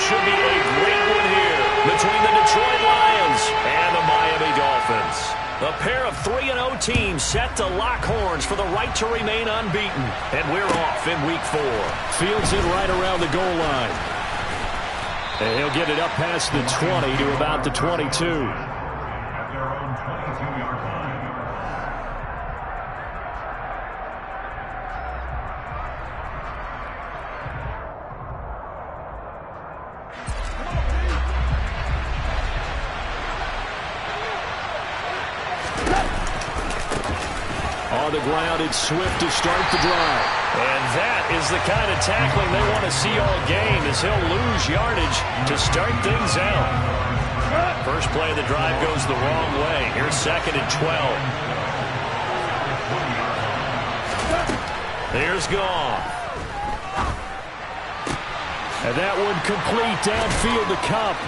should be a great one here between the Detroit Lions and the Miami Dolphins. A pair of 3-0 teams set to lock horns for the right to remain unbeaten. And we're off in Week 4. Fields it right around the goal line. And he'll get it up past the 20 to about the 22. On the ground, it's Swift to start the drive. And that is the kind of tackling they want to see all game, as he'll lose yardage to start things out. First play of the drive goes the wrong way. Here's 2nd and 12. Here's Goff. And that one complete downfield to Kupp.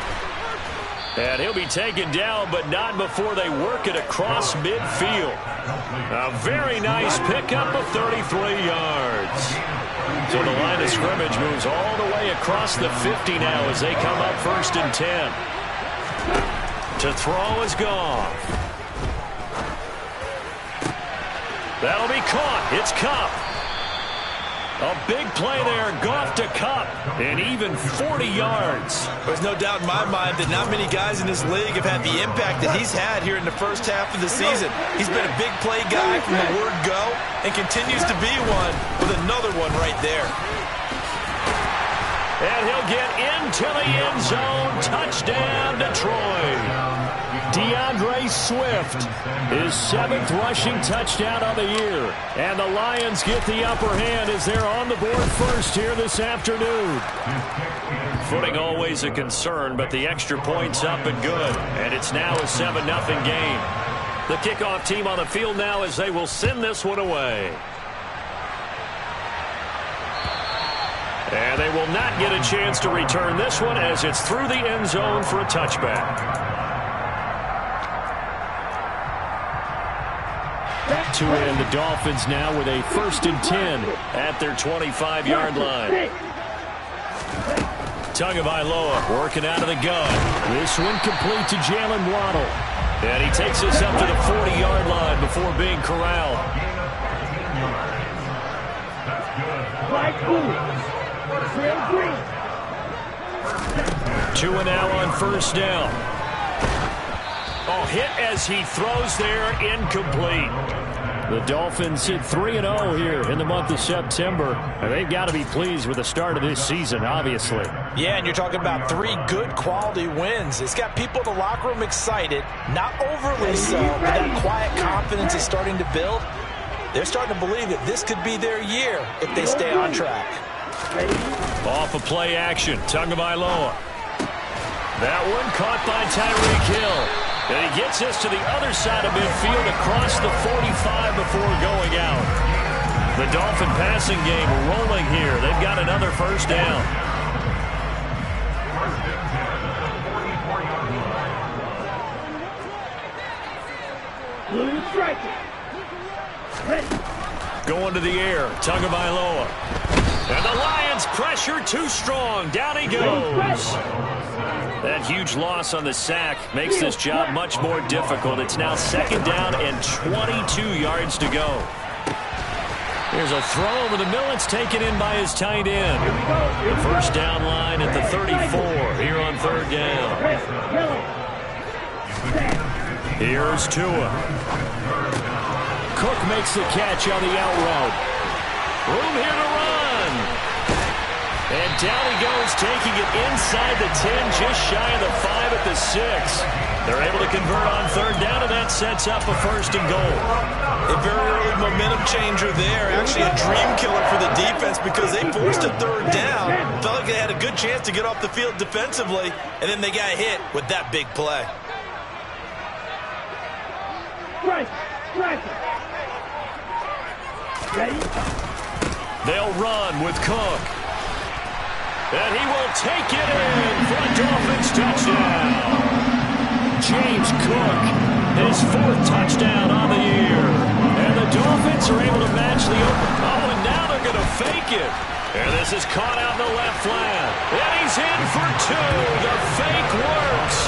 And he'll be taken down, but not before they work it across midfield. A very nice pickup of 33 yards. So the line of scrimmage moves all the way across the 50 now as they come up 1st and 10. To throw is Goff. That'll be caught. It's Kupp. A big play there, Goff to Kupp, and even 40 yards. There's no doubt in my mind that not many guys in this league have had the impact that he's had here in the first half of the season. He's been a big play guy from the word go and continues to be one with another one right there. And he'll get into the end zone. Touchdown, Detroit. DeAndre Swift, his 7th rushing touchdown of the year. And the Lions get the upper hand as they're on the board first here this afternoon. Footing always a concern, but the extra point's up and good. And it's now a 7-0 game. The kickoff team on the field now as they will send this one away. And they will not get a chance to return this one as it's through the end zone for a touchback. To end the Dolphins now with a 1st and 10 at their 25-yard line. Tagovailoa working out of the gun. This one complete to Jalen Waddle. And he takes us up to the 40-yard line before being corralled. Two and now on 1st down. Oh, hit as he throws there, incomplete. The Dolphins hit 3-0 here in the month of September. And they've got to be pleased with the start of this season, obviously. Yeah, and you're talking about 3 good quality wins. It's got people in the locker room excited, not overly so, but that quiet confidence is starting to build. They're starting to believe that this could be their year if they stay on track. Off of play action, Tagovailoa. That one caught by Tyreek Hill. And he gets us to the other side of midfield across the 45 before going out. The Dolphin passing game rolling here. They've got another 1st down. Going to the air, Tagovailoa. And the Lions pressure too strong. Down he goes. That huge loss on the sack makes this job much more difficult. It's now 2nd down and 22 yards to go. Here's a throw over the middle. It's taken in by his tight end. The 1st down line at the 34 here on 3rd down. Here's Tua. Cook makes the catch on the out route. Room here to run. And down he goes, taking it inside the 10, just shy of the 5 at the 6. They're able to convert on 3rd down, and that sets up a 1st and goal. A very early momentum changer there. Actually a dream killer for the defense because they forced a 3rd down. Felt like they had a good chance to get off the field defensively, and then they got hit with that big play. They'll run with Cook. And he will take it in for a Dolphins touchdown. James Cook, his 4th touchdown on the year. And the Dolphins are able to match the open. Oh, and now they're going to fake it. And this is caught out in the left flat. And he's he's in for 2. The fake works,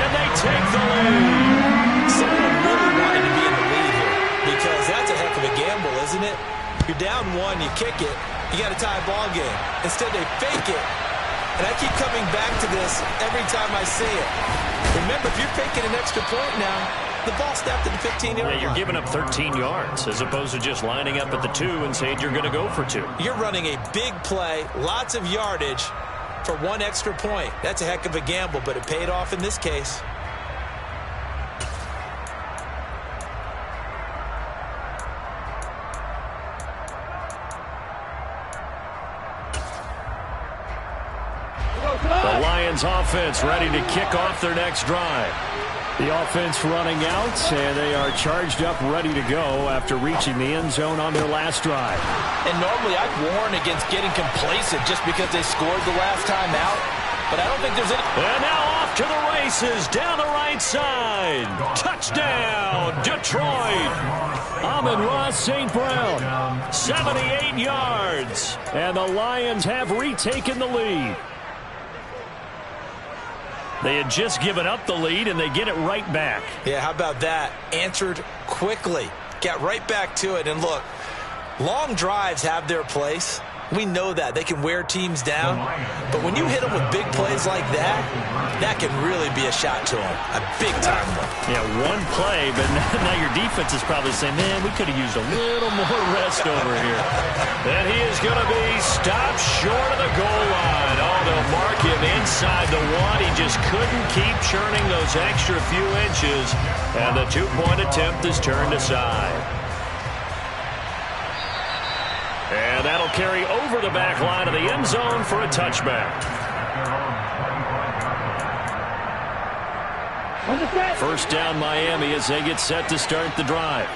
and they take the lead. Someone really wanted to be in the lead here because that's a heck of a gamble, isn't it? You're down 1, you kick it, you got a tie ball game. Instead, they fake it. And I keep coming back to this every time I see it. Remember, if you're faking an extra point now, the ball snapped at the 15-yard line. Yeah, you're giving up 13 yards as opposed to just lining up at the 2 and saying you're going to go for 2. You're running a big play, lots of yardage for 1 extra point. That's a heck of a gamble, but it paid off in this case. The Lions offense ready to kick off their next drive. The offense running out, and they are charged up, ready to go after reaching the end zone on their last drive. And normally I'd warn against getting complacent just because they scored the last time out, but I don't think there's any... And now off to the races, down the right side. Touchdown, Detroit. Amon-Ra St. Brown, 78 yards. And the Lions have retaken the lead. They had just given up the lead, and they get it right back. Yeah, how about that? Answered quickly. Got right back to it. And look, long drives have their place. We know that. They can wear teams down. But when you hit them with big plays like that, that can really be a shot to them. A big-time one. Yeah, one play, but now your defense is probably saying, man, we could have used a little more rest over here. And he is going to be stopped short of the goal line. Oh, they'll mark him inside the 1. He just couldn't keep churning those extra few inches. And the 2-point attempt is turned aside. And that'll carry over the back line of the end zone for a touchback. First down Miami as they get set to start the drive.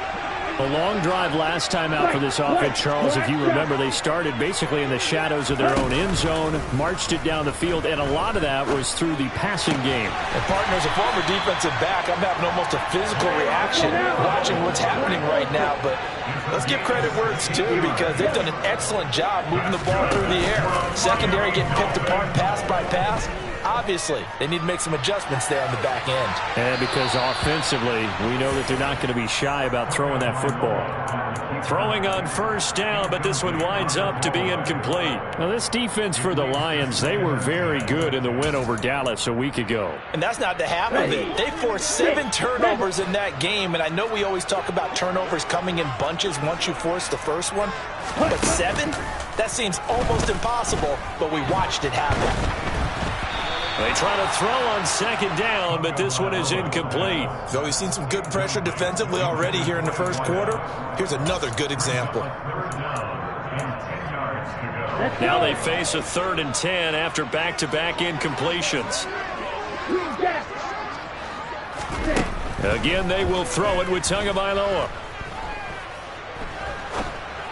A long drive last time out for this offense, Charles. If you remember, they started basically in the shadows of their own end zone, marched it down the field, and a lot of that was through the passing game. And partner, as a former defensive back, I'm having almost a physical reaction watching what's happening right now. But let's give credit where it's due because they've done an excellent job moving the ball through the air. Secondary getting picked apart pass by pass. Obviously, they need to make some adjustments there on the back end. And because offensively, we know that they're not going to be shy about throwing that football. Throwing on first down, but this one winds up to be incomplete. Now, this defense for the Lions, they were very good in the win over Dallas a week ago. And that's not the half of it. They forced 7 turnovers in that game, and I know we always talk about turnovers coming in bunches once you force the first one. But 7? That seems almost impossible, but we watched it happen. They try to throw on second down, but this one is incomplete. So we've seen some good pressure defensively already here in the first quarter. Here's another good example. Now they face a 3rd and 10 after back-to-back incompletions. Again, they will throw it with Tagovailoa.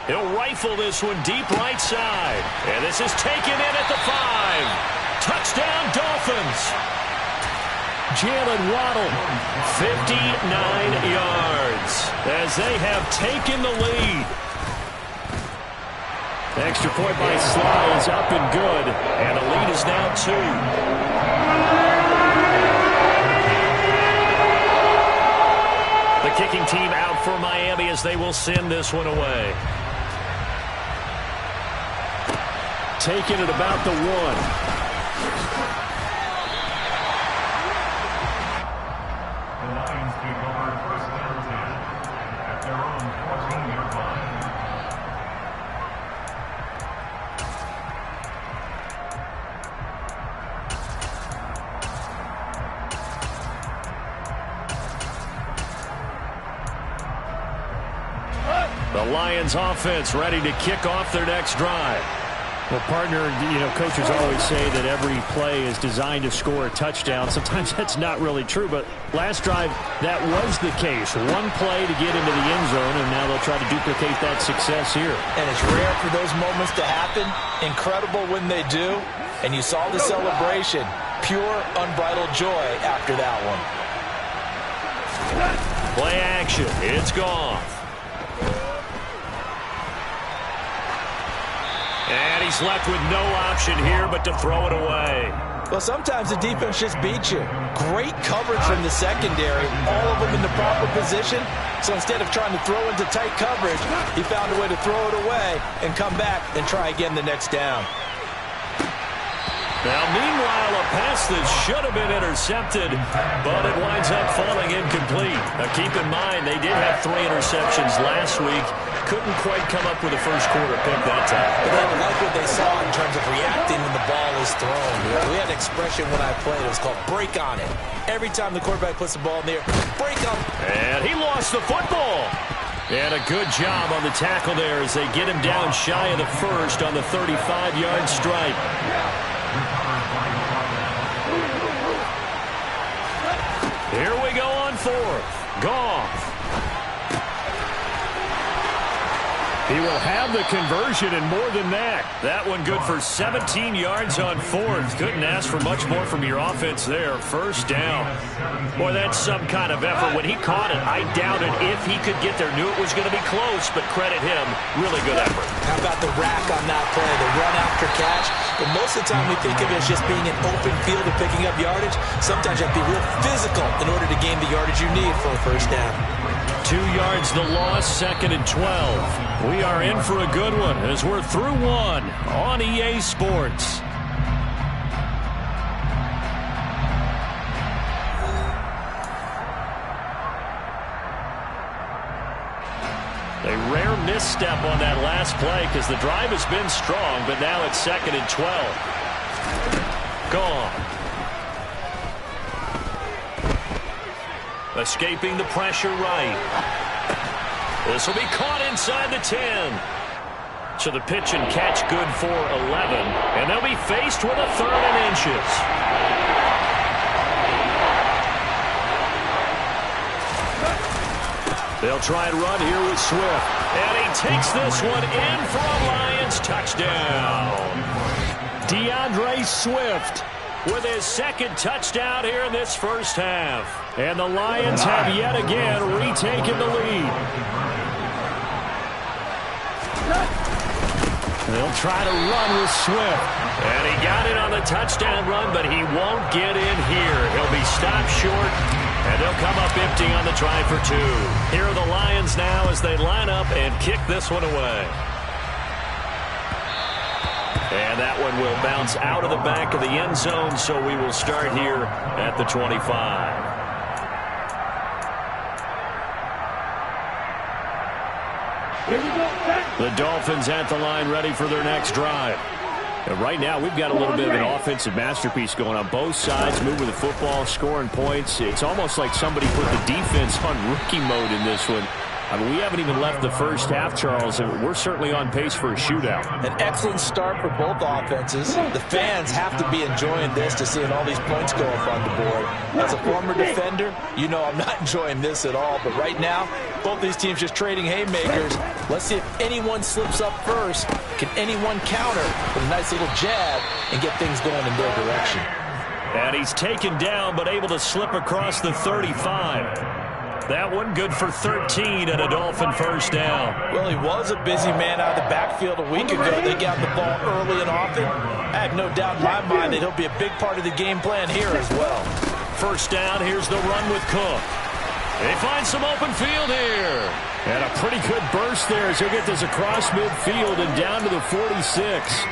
He'll rifle this one deep right side. And this is taken in at the 5. Touchdown, Dolphins. Jalen Waddle, 59 yards as they have taken the lead. Extra point by Sly is up and good, and the lead is now 2. The kicking team out for Miami as they will send this one away. Taking it about the 1. The Lions offense ready to kick off their next drive. Well, partner, coaches always say that every play is designed to score a touchdown. Sometimes that's not really true, but last drive, that was the case. One play to get into the end zone, and now they'll try to duplicate that success here. And it's rare for those moments to happen. Incredible when they do. And you saw the celebration. Pure, unbridled joy after that one. Play action. It's gone. And he's left with no option here but to throw it away. Well, sometimes the defense just beats you. Great coverage from the secondary, all of them in the proper position. So instead of trying to throw into tight coverage, he found a way to throw it away and come back and try again the next down. Now, meanwhile, a pass that should have been intercepted, but it winds up falling incomplete. Now, keep in mind, they did have 3 interceptions last week. Couldn't quite come up with a first-quarter pick that time. But they like what they saw in terms of reacting when the ball is thrown. We had an expression when I played. It was called break on it. Every time the quarterback puts the ball in the air, break on it. And he lost the football. And a good job on the tackle there as they get him down shy of the first on the 35-yard stripe. Here we go on 4th. Goff. He will have the conversion and more than that. That one good for 17 yards on 4th. Couldn't ask for much more from your offense there. First down. Boy, that's some kind of effort. When he caught it, I doubted if he could get there. Knew it was going to be close, but credit him. Really good effort. How about the rack on that play, the run after catch? But most of the time we think of it as just being an open field and picking up yardage. Sometimes you have to be real physical in order to gain the yardage you need for a first down. 2 yards the loss, 2nd and 12. We are in for a good one as we're through 1 on EA Sports. A rare misstep on that last play because the drive has been strong, but now it's 2nd and 12. Gone. Escaping the pressure right. This will be caught inside the 10. So the pitch and catch good for 11. And they'll be faced with a 3rd and inches. They'll try and run here with Swift. And he takes this one in for a Lions touchdown. DeAndre Swift with his 2nd touchdown here in this first half. And the Lions have yet again retaken the lead. They'll try to run with Swift. And he got it on the touchdown run, but he won't get in here. He'll be stopped short, and they'll come up empty on the try for 2. Here are the Lions now as they line up and kick this one away. And that one will bounce out of the back of the end zone, so we will start here at the 25. The Dolphins at the line ready for their next drive. And right now, we've got a little bit of an offensive masterpiece going on both sides, moving the football, scoring points. It's almost like somebody put the defense on rookie mode in this one. I mean, we haven't even left the first half, Charles, and we're certainly on pace for a shootout. An excellent start for both offenses. The fans have to be enjoying this to seeing all these points go up on the board. As a former defender, you know I'm not enjoying this at all. But right now, both these teams just trading haymakers. Let's see if anyone slips up first. Can anyone counter with a nice little jab and get things going in their direction? And he's taken down but able to slip across the 35. That one good for 13 and a Dolphin first down. Well, he was a busy man out of the backfield a week ago. They got the ball early and often. I have no doubt in my mind that he'll be a big part of the game plan here as well. First down, here's the run with Cook. They find some open field here. And a pretty good burst there as he'll get this across midfield and down to the 46.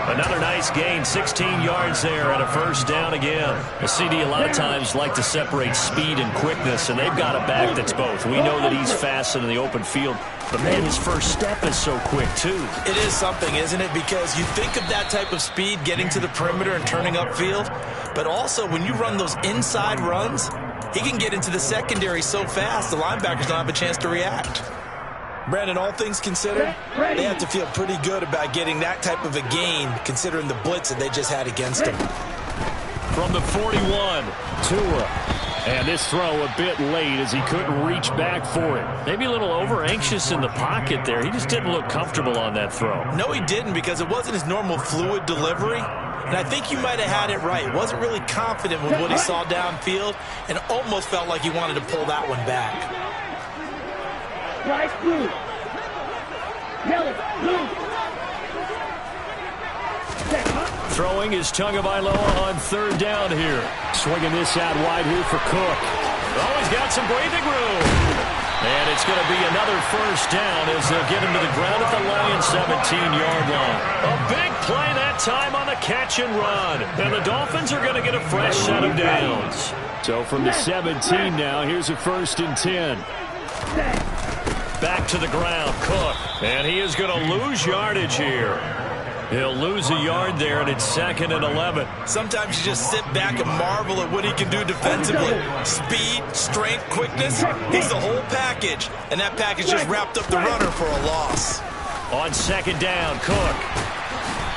Another nice gain, 16 yards there and a first down again. The CD a lot of times like to separate speed and quickness, and they've got a back that's both. We know that he's fast in the open field, but man, his first step is so quick too. It is something, isn't it? Because you think of that type of speed getting to the perimeter and turning upfield, but also when you run those inside runs, he can get into the secondary so fast the linebackers don't have a chance to react. Brandon, all things considered, they have to feel pretty good about getting that type of a gain considering the blitz that they just had against them. From the 41, Tua. And this throw a bit late as he couldn't reach back for it. Maybe a little over-anxious in the pocket there. He just didn't look comfortable on that throw. No, he didn't, because it wasn't his normal fluid delivery. And I think you might have had it right. Wasn't really confident with what he saw downfield and almost felt like he wanted to pull that one back. Strike blue. Yellow, blue. Throwing is Tagovailoa on third down here. Swinging this out wide here for Cook. Oh, he's got some breathing room. And it's going to be another first down as they'll get him to the ground at the Lions' 17-yard line. A big play that time on the catch and run. And the Dolphins are going to get a fresh set of downs. So from the 17 now, here's a 1st and 10. Back to the ground, Cook. And he is going to lose yardage here. He'll lose a yard there, and it's 2nd and 11. Sometimes you just sit back and marvel at what he can do defensively. Speed, strength, quickness. He's the whole package. And that package just wrapped up the runner for a loss. On 2nd down, Cook.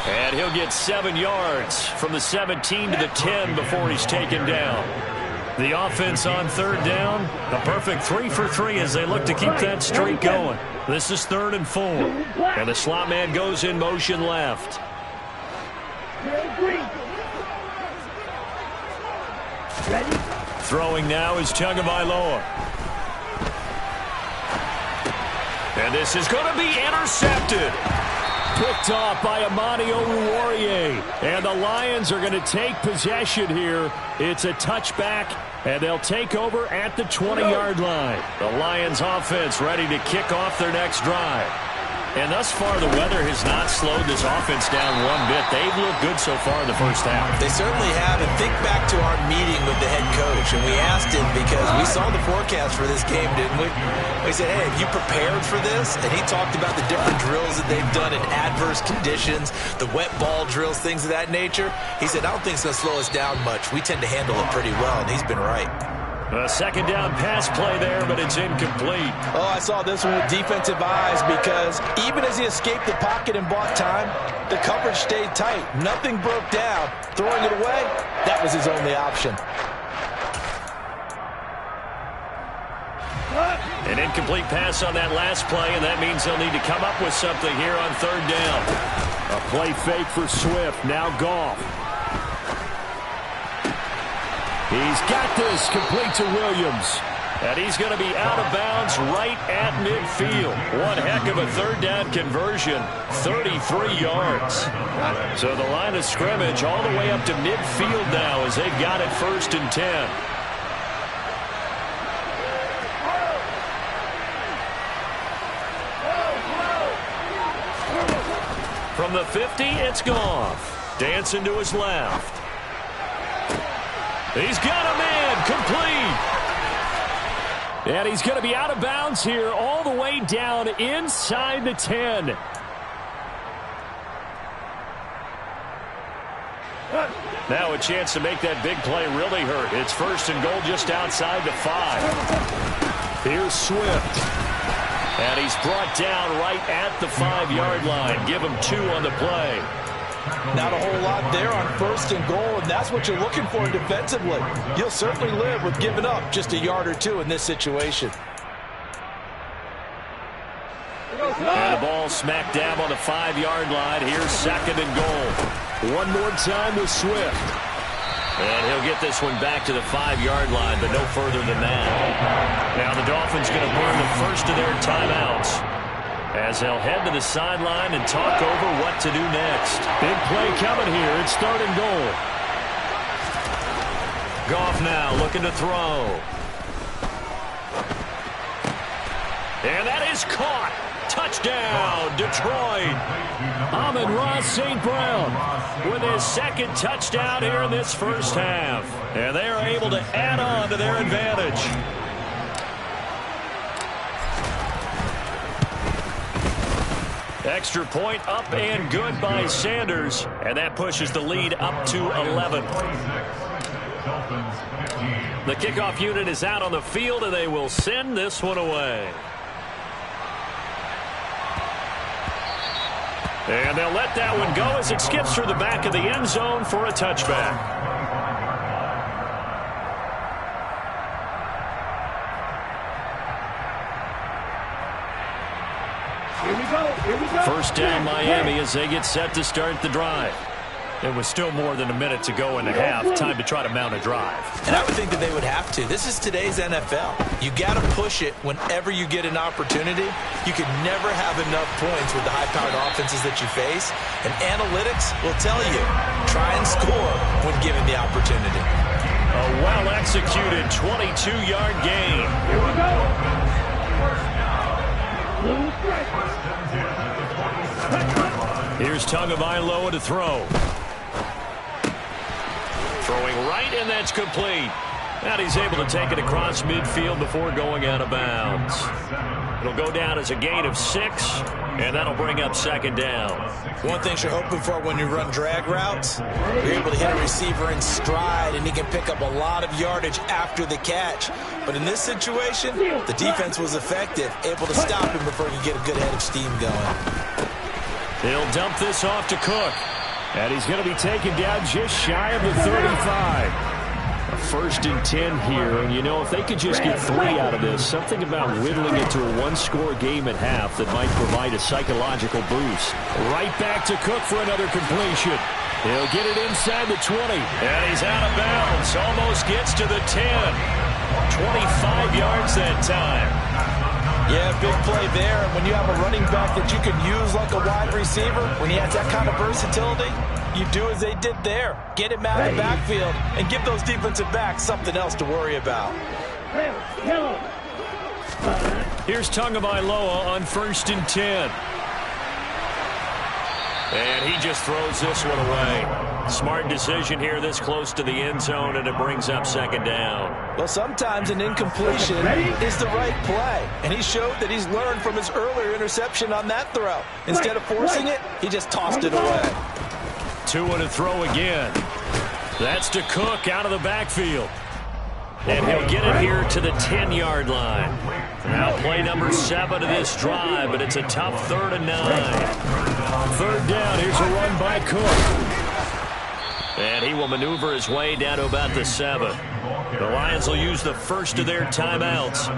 And he'll get 7 yards from the 17 to the 10 before he's taken down. The offense on 3rd down, a perfect 3 for 3 as they look to keep that streak going. This is 3rd and 4. And the slot man goes in motion left. Throwing now is Tagovailoa. And this is going to be intercepted. Picked off by Amani Oruwariye. And the Lions are going to take possession here. It's a touchback, and they'll take over at the 20-yard line. The Lions offense ready to kick off their next drive. And thus far, the weather has not slowed this offense down one bit. They've looked good so far in the first half. They certainly have. And think back to our meeting with the head coach. And we asked him because we saw the forecast for this game, didn't we? We said, hey, have you prepared for this? And he talked about the different drills that they've done in adverse conditions, the wet ball drills, things of that nature. He said, I don't think it's going to slow us down much. We tend to handle it pretty well, and he's been right. A 2nd down pass play there, but it's incomplete. Oh, I saw this one with defensive eyes because even as he escaped the pocket and bought time, the coverage stayed tight. Nothing broke down. Throwing it away, that was his only option. An incomplete pass on that last play, and that means they'll need to come up with something here on 3rd down. A play fake for Swift. Now Goff. He's got this complete to Williams. And he's going to be out of bounds right at midfield. One heck of a 3rd down conversion, 33 yards. So the line of scrimmage all the way up to midfield now as they've got it 1st and 10. From the 50, it's Goff. Dancing to his left. He's got a man, complete. And he's going to be out of bounds here all the way down inside the 10. Now a chance to make that big play really hurt. It's 1st and goal just outside the 5. Here's Swift. And he's brought down right at the 5-yard line. Give him 2 on the play. Not a whole lot there on 1st and goal, and that's what you're looking for defensively. You'll certainly live with giving up just a yard or 2 in this situation. And the ball smack dab on the 5-yard line. Here's 2nd and goal. One more time with Swift. And he'll get this one back to the 5-yard line, but no further than that. Now the Dolphins going to burn the first of their timeouts as they'll head to the sideline and talk over what to do next. Big play coming here. It's 3rd and goal. Goff now looking to throw. And that is caught. Touchdown, Detroit. Amon-Ra St. Brown with his 2nd touchdown here in this first half. And they are able to add on to their advantage. Extra point up and good by Sanders. And that pushes the lead up to 11. The kickoff unit is out on the field, and they will send this one away. And they'll let that one go as it skips through the back of the end zone for a touchback. Here we go. First down Miami as they get set to start the drive. It was still more than a minute to go in the half. Time to try to mount a drive. And I would think that they would have to. This is today's NFL. You got to push it whenever you get an opportunity. You can never have enough points with the high-powered offenses that you face. And analytics will tell you, try and score when given the opportunity. A well-executed 22-yard gain. Here we go. Here's Tagovailoa to throw. Throwing right, and that's complete. And he's able to take it across midfield before going out of bounds. It'll go down as a gain of 6, and that'll bring up second down. One thing you're hoping for when you run drag routes, you're able to hit a receiver in stride, and he can pick up a lot of yardage after the catch. But in this situation, the defense was effective, able to stop him before he could get a good head of steam going. He'll dump this off to Cook. And he's going to be taken down just shy of the 35. A 1st and 10 here, and you know, if they could just get 3 out of this, something about whittling it to a one-score game at half that might provide a psychological boost. Right back to Cook for another completion. He'll get it inside the 20. And he's out of bounds. Almost gets to the 10. 25 yards that time. Yeah, big play there. When you have a running back that you can use like a wide receiver, when he has that kind of versatility, you do as they did there. Get him out of the backfield and give those defensive backs something else to worry about. Here's Tagovailoa on 1st and 10. And he just throws this one away. Smart decision here this close to the end zone, and it brings up second down. Well, sometimes an incompletion is the right play, and he showed that he's learned from his earlier interception on that throw. Instead of forcing it, he just tossed it away. 2 to throw again. That's to Cook out of the backfield. And he'll get it here to the 10-yard line. Now play number 7 of this drive, but it's a tough 3rd and 9. 3rd down, here's a run by Cook. And he will maneuver his way down to about the 7. The Lions will use the first of their timeouts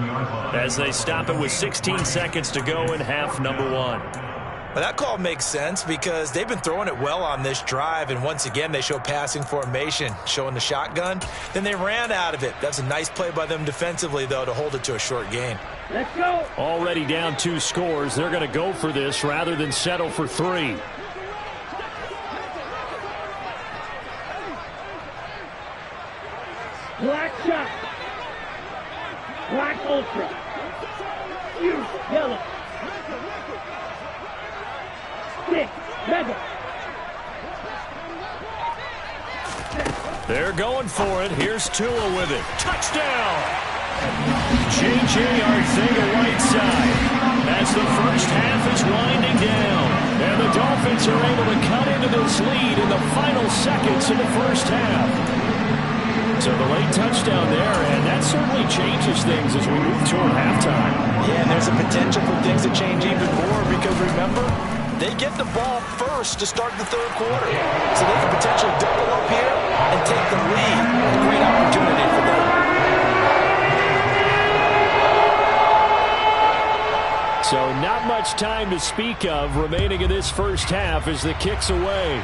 as they stop it with 16 seconds to go in half number 1. Well, that call makes sense because they've been throwing it well on this drive, and once again they show passing formation, showing the shotgun. Then they ran out of it. That's a nice play by them defensively, though, to hold it to a short gain. Let's go. Already down 2 scores. They're going to go for this rather than settle for 3. Black shot. Black ultra. Use yellow. Stick. Rebel. They're going for it. Here's Tua with it. Touchdown! J.J. Arcega right side as the first half is winding down. And the Dolphins are able to cut into this lead in the final seconds of the first half. So the late touchdown there, and that certainly changes things as we move toward halftime. Yeah, and there's a potential for things to change even more because, remember, they get the ball first to start the 3rd quarter. So they can potentially double up here and take the lead. A great opportunity for them. So not much time to speak of remaining in this first half as the kick's away.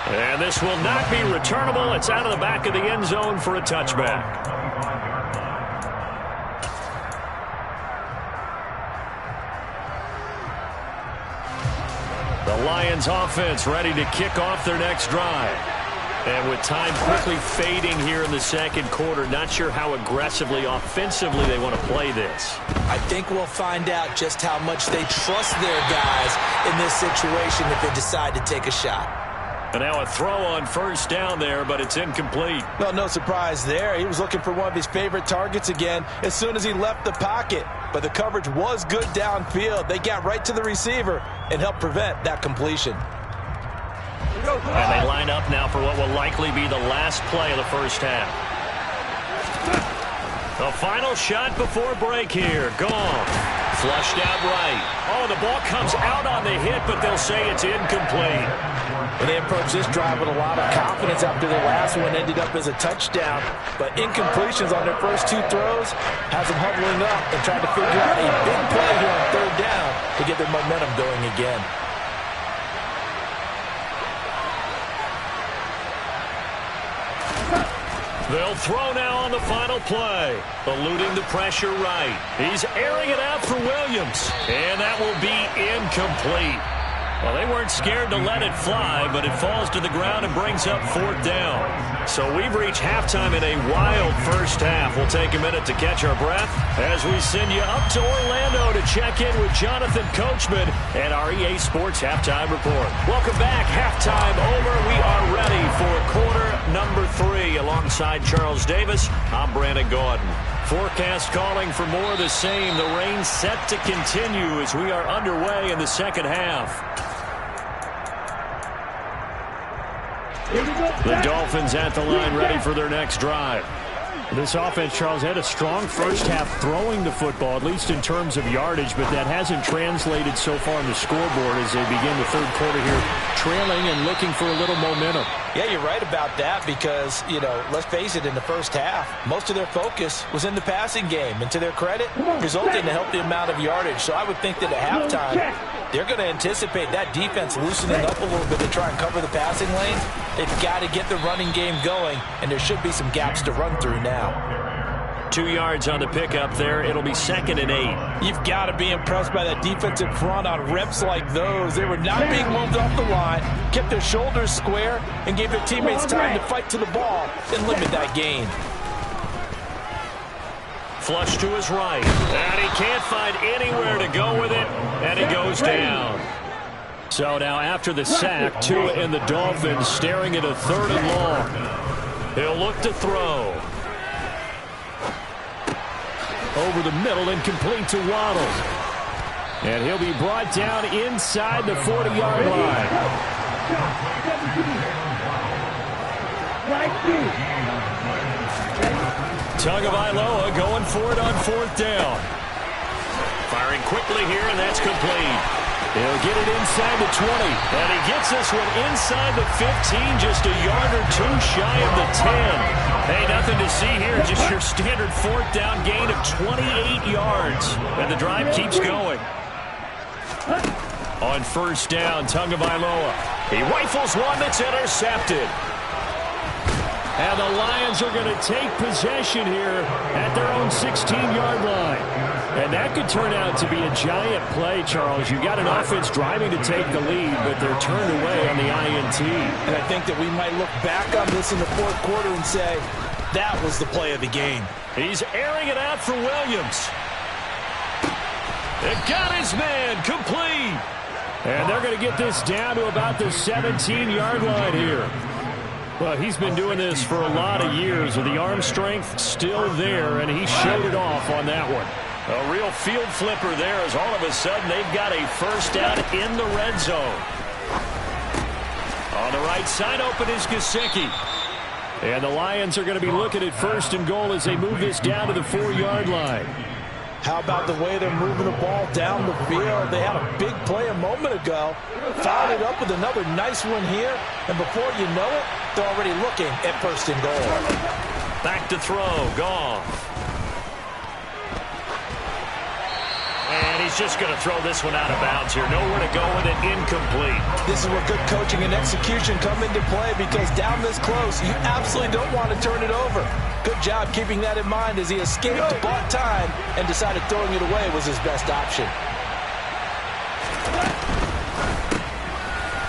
And this will not be returnable. It's out of the back of the end zone for a touchback. The Lions offense ready to kick off their next drive. And with time quickly fading here in the 2nd quarter, not sure how aggressively, offensively they want to play this. I think we'll find out just how much they trust their guys in this situation if they decide to take a shot. And now a throw on 1st down there, but it's incomplete. Well, no surprise there. He was looking for one of his favorite targets again as soon as he left the pocket. But the coverage was good downfield. They got right to the receiver and helped prevent that completion. And they line up now for what will likely be the last play of the first half. The final shot before break here. Gone. Flushed out right. Oh, the ball comes out on the hit, but they'll say it's incomplete. And they approached this drive with a lot of confidence after the last one ended up as a touchdown. But incompletions on their first 2 throws has them huddling up and trying to figure out a big play here on 3rd down to get their momentum going again. They'll throw now on the final play. Eluding the pressure right. He's airing it out for Williams. And that will be incomplete. Well, they weren't scared to let it fly, but it falls to the ground and brings up 4th down. So we've reached halftime in a wild first half. We'll take a minute to catch our breath as we send you up to Orlando to check in with Jonathan Coachman and our EA Sports Halftime Report. Welcome back. Halftime over. We are ready for quarter number 3. Alongside Charles Davis, I'm Brandon Gordon. Forecast calling for more of the same. The rain set to continue as we are underway in the second half. The Dolphins at the line ready for their next drive. This offense, Charles, had a strong first half throwing the football, at least in terms of yardage, but that hasn't translated so far on the scoreboard as they begin the third quarter here, trailing and looking for a little momentum. Yeah, you're right about that because, let's face it, in the first half, most of their focus was in the passing game. And to their credit, resulted in a healthy amount of yardage. So I would think that at halftime, they're going to anticipate that defense loosening up a little bit to try and cover the passing lanes. They've got to get the running game going, and there should be some gaps to run through now. 2 yards on the pickup there. It'll be 2nd and 8. You've got to be impressed by that defensive front on reps like those. They were not being moved off the line, kept their shoulders square, and gave their teammates time to fight to the ball and limit that gain. Flush to his right, and he can't find anywhere to go with it, and he goes down. So now after the sack, Tua and the Dolphins staring at a 3rd and long. He'll look to throw. Over the middle and complete to Waddle. And he'll be brought down inside the 40-yard line. Tagovailoa going for it on 4th down. Firing quickly here, and that's complete. He'll get it inside the 20. And he gets this one inside the 15, just a yard or 2 shy of the 10. Hey, nothing to see here, just your standard 4th down gain of 28 yards. And the drive keeps going. On 1st down, Tagovailoa. He rifles one that's intercepted. And the Lions are going to take possession here at their own 16-yard line. And that could turn out to be a giant play, Charles. You've got an offense driving to take the lead, but they're turned away on the INT. And I think that we might look back on this in the 4th quarter and say, that was the play of the game. He's airing it out for Williams. It got his man complete. And they're going to get this down to about the 17-yard line here. Well, he's been doing this for a lot of years with the arm strength still there, and he showed it off on that one. A real field flipper there as all of a sudden they've got a 1st down in the red zone. On the right side open is Gesicki. And the Lions are going to be looking at 1st and goal as they move this down to the 4-yard line. How about the way they're moving the ball down the field? They had a big play a moment ago. Followed it up with another nice one here. And before you know it, they're already looking at 1st and goal. Back to throw. Goff. And he's just going to throw this one out of bounds here. Nowhere to go with it. Incomplete. This is where good coaching and execution come into play because down this close, you absolutely don't want to turn it over. Good job keeping that in mind as he escaped, bought time, and decided throwing it away was his best option.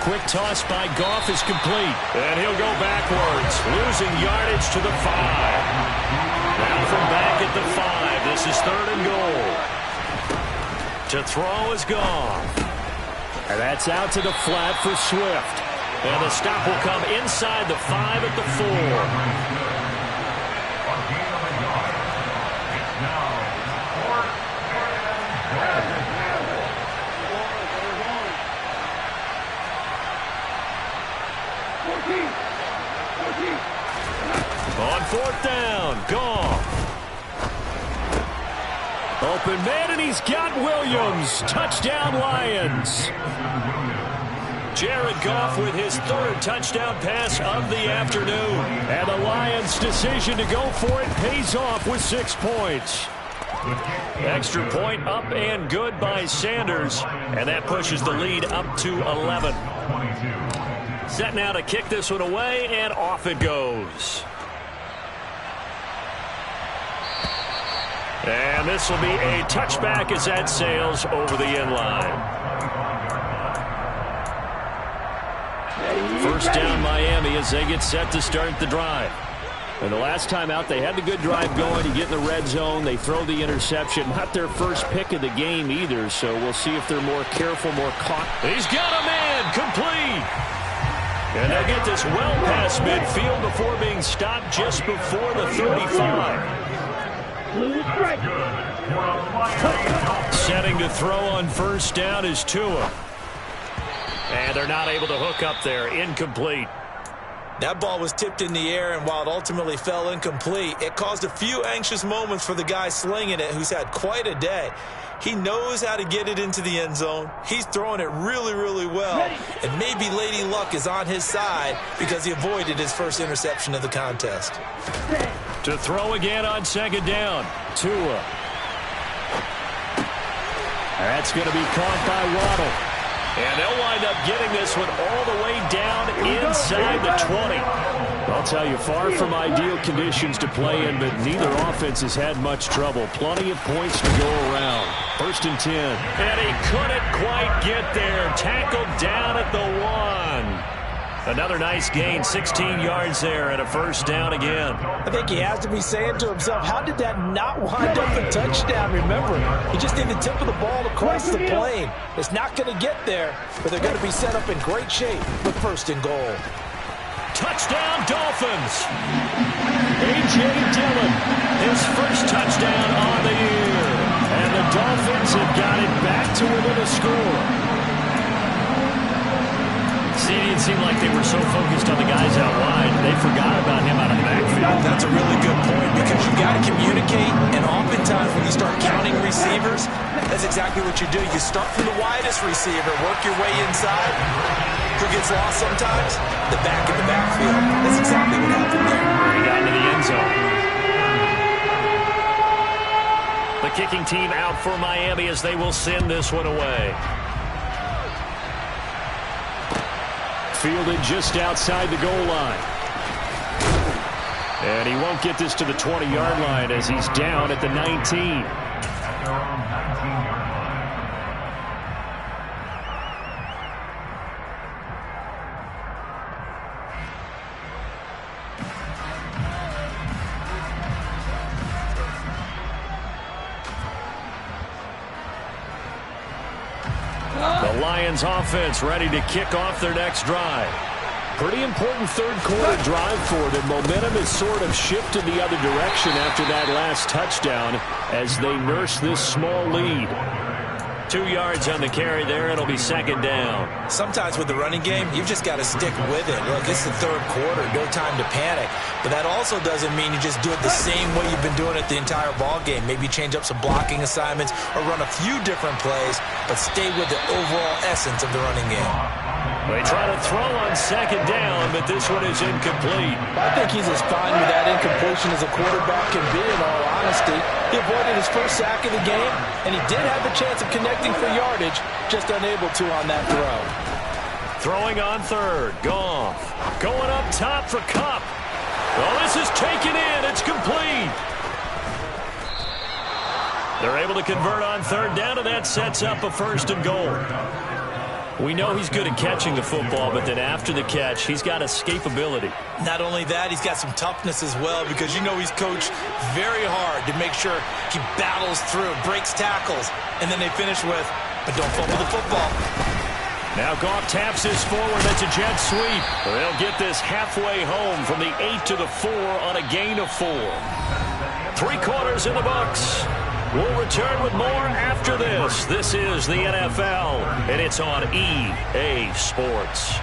Quick toss by Goff is complete. And he'll go backwards, losing yardage to the 5. Now from back at the 5, this is 3rd and goal. To throw is Goff. And that's out to the flat for Swift. And the stop will come inside the 5 at the 4. On 4th down, Goff. Open man, and he's got Williams. Touchdown, Lions. Jared Goff with his 3rd touchdown pass of the afternoon. And the Lions' decision to go for it pays off with 6 points. Extra point up and good by Sanders. And that pushes the lead up to 11. Set now to kick this one away, and off it goes. And this will be a touchback as that sails over the end line. First down Miami as they get set to start the drive. And the last time out, they had the good drive going to get in the red zone. They throw the interception. Not their first pick of the game either, so we'll see if they're more careful, more caught. He's got a man complete. And they'll get this well past midfield before being stopped just before the 35. Setting to throw on first down is Tua. And they're not able to hook up there. Incomplete. That ball was tipped in the air, and while it ultimately fell incomplete, it caused a few anxious moments for the guy slinging it, who's had quite a day. He knows how to get it into the end zone. He's throwing it really, really well. And maybe Lady Luck is on his side because he avoided his first interception of the contest. To throw again on second down. Tua. That's going to be caught by Waddle. And they'll wind up getting this one all the way down inside the 20. I'll tell you, far from ideal conditions to play in, but neither offense has had much trouble. Plenty of points to go around. First and 10. And he couldn't quite get there. Tackled down at the 1. Another nice gain, 16 yards there and a first down again. I think he has to be saying to himself, how did that not wind up a touchdown? Remember, he just need the tip of the ball across the plane. It's not going to get there, but they're going to be set up in great shape with first and goal. Touchdown, Dolphins. A.J. Dillon, his first touchdown on the year. And the Dolphins have got it back to within a score. See, it seemed like they were so focused on the guys out wide, they forgot about him out of the backfield. That's a really good point because you've got to communicate, and oftentimes when you start counting receivers, that's exactly what you do. You start from the widest receiver, work your way inside. Who gets lost sometimes? The back in the backfield. That's exactly what happened there. He got into the end zone. The kicking team out for Miami as they will send this one away. Fielded just outside the goal line. And he won't get this to the 20-yard line as he's down at the 19. The Lions offense ready to kick off their next drive. Pretty important third quarter drive for them. Momentum has sort of shifted the other direction after that last touchdown as they nurse this small lead. 2 yards on the carry there. It'll be second down. Sometimes with the running game, you've just got to stick with it. Look, it's the third quarter. No time to panic. But that also doesn't mean you just do it the same way you've been doing it the entire ball game. Maybe change up some blocking assignments or run a few different plays, but stay with the overall essence of the running game. They try to throw on second down, but this one is incomplete. I think he's as fine with that incompletion as a quarterback can be, in all honesty. He avoided his first sack of the game, and he did have the chance of connecting for yardage, just unable to on that throw. Throwing on third. Goff going up top for Kupp. Well, this is taken in. It's complete. They're able to convert on third down, and that sets up a first and goal. We know he's good at catching the football, but then after the catch, he's got escapability. Not only that, he's got some toughness as well because you know he's coached very hard to make sure he battles through, breaks tackles, and then they finish with, but don't fumble the football. Now Goff taps this forward. That's a jet sweep. They'll get this halfway home from the 8 to the 4 on a gain of 4. 3 quarters in the books. We'll return with more after this. This is the NFL, and it's on EA Sports.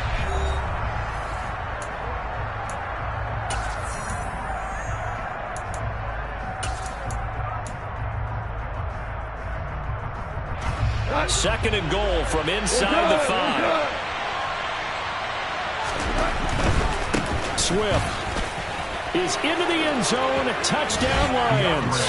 Second and goal from inside the 5. Swift is into the end zone. Touchdown, Lions.